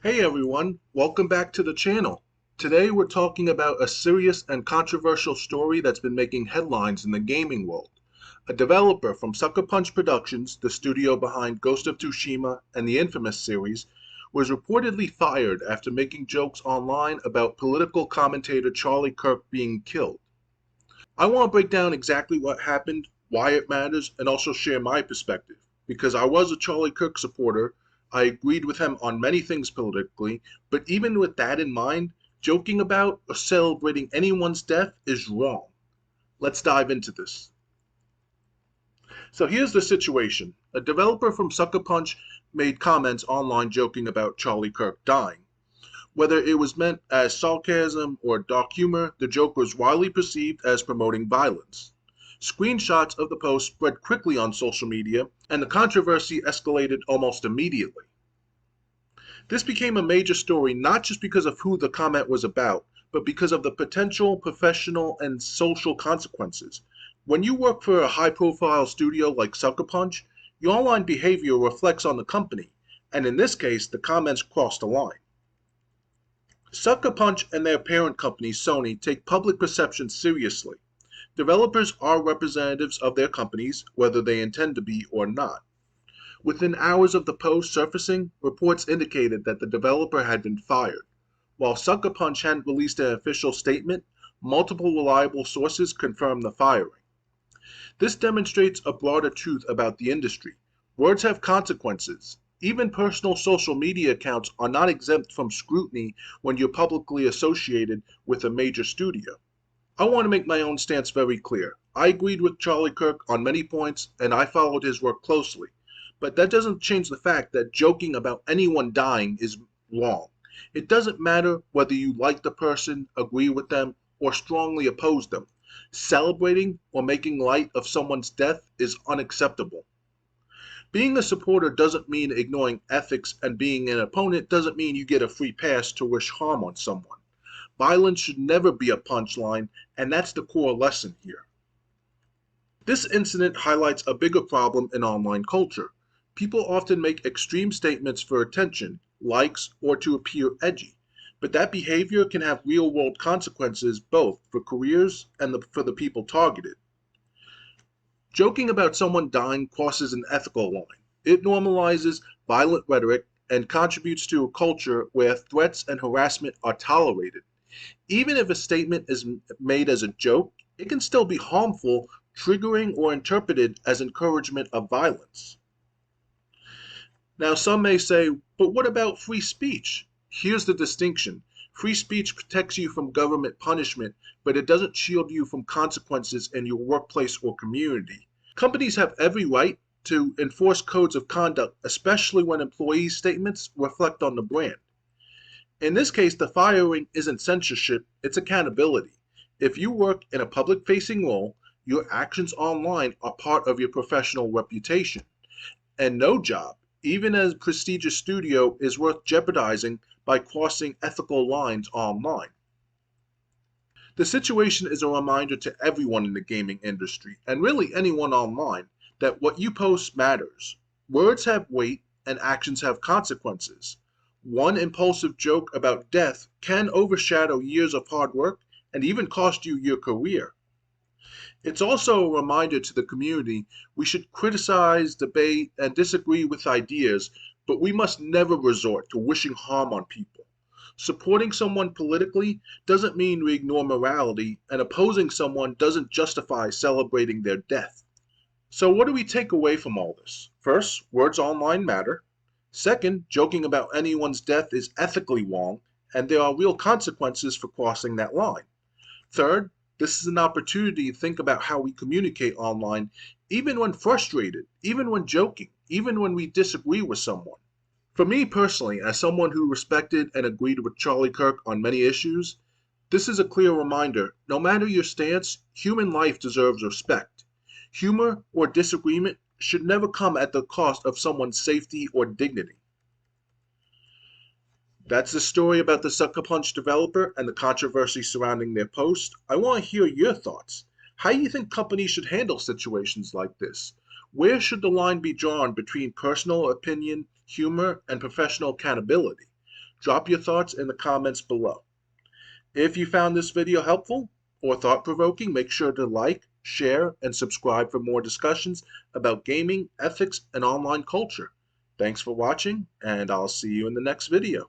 Hey everyone, welcome back to the channel. Today we're talking about a serious and controversial story that's been making headlines in the gaming world. A developer from Sucker Punch Productions, the studio behind Ghost of Tsushima and the Infamous series, was reportedly fired after making jokes online about political commentator Charlie Kirk being killed. I want to break down exactly what happened, why it matters, and also share my perspective. Because I was a Charlie Kirk supporter, I agreed with him on many things politically, but even with that in mind, joking about or celebrating anyone's death is wrong. Let's dive into this. So here's the situation. A developer from Sucker Punch made comments online joking about Charlie Kirk dying. Whether it was meant as sarcasm or dark humor, the joke was widely perceived as promoting violence. Screenshots of the post spread quickly on social media, and the controversy escalated almost immediately. This became a major story not just because of who the comment was about, but because of the potential professional and social consequences. When you work for a high-profile studio like Sucker Punch, your online behavior reflects on the company, and in this case, the comments crossed a line. Sucker Punch and their parent company, Sony, take public perception seriously. Developers are representatives of their companies, whether they intend to be or not. Within hours of the post surfacing, reports indicated that the developer had been fired. While Sucker Punch hadn't released an official statement, multiple reliable sources confirmed the firing. This demonstrates a broader truth about the industry. Words have consequences. Even personal social media accounts are not exempt from scrutiny when you're publicly associated with a major studio. I want to make my own stance very clear. I agreed with Charlie Kirk on many points, and I followed his work closely. But that doesn't change the fact that joking about anyone dying is wrong. It doesn't matter whether you like the person, agree with them, or strongly oppose them. Celebrating or making light of someone's death is unacceptable. Being a supporter doesn't mean ignoring ethics, and being an opponent doesn't mean you get a free pass to wish harm on someone. Violence should never be a punchline, and that's the core lesson here. This incident highlights a bigger problem in online culture. People often make extreme statements for attention, likes, or to appear edgy. But that behavior can have real-world consequences both for careers and for the people targeted. Joking about someone dying crosses an ethical line. It normalizes violent rhetoric and contributes to a culture where threats and harassment are tolerated. Even if a statement is made as a joke, it can still be harmful, triggering, or interpreted as encouragement of violence. Now, some may say, but what about free speech? Here's the distinction. Free speech protects you from government punishment, but it doesn't shield you from consequences in your workplace or community. Companies have every right to enforce codes of conduct, especially when employees' statements reflect on the brand. In this case, the firing isn't censorship, it's accountability. If you work in a public-facing role, your actions online are part of your professional reputation. And no job, even a prestigious studio, is worth jeopardizing by crossing ethical lines online. The situation is a reminder to everyone in the gaming industry, and really anyone online, that what you post matters. Words have weight, and actions have consequences. One impulsive joke about death can overshadow years of hard work and even cost you your career. It's also a reminder to the community we should criticize, debate, and disagree with ideas, but we must never resort to wishing harm on people. Supporting someone politically doesn't mean we ignore morality, and opposing someone doesn't justify celebrating their death. So what do we take away from all this? First, words online matter. Second, joking about anyone's death is ethically wrong, and there are real consequences for crossing that line. Third, this is an opportunity to think about how we communicate online, even when frustrated, even when joking, even when we disagree with someone. For me personally, as someone who respected and agreed with Charlie Kirk on many issues, this is a clear reminder, no matter your stance, human life deserves respect. Humor or disagreement should never come at the cost of someone's safety or dignity. That's the story about the Sucker Punch developer and the controversy surrounding their post. I want to hear your thoughts. How do you think companies should handle situations like this? Where should the line be drawn between personal opinion, humor, and professional accountability? Drop your thoughts in the comments below. If you found this video helpful or thought-provoking, make sure to like, share, and subscribe for more discussions about gaming, ethics, and online culture. Thanks for watching, and I'll see you in the next video.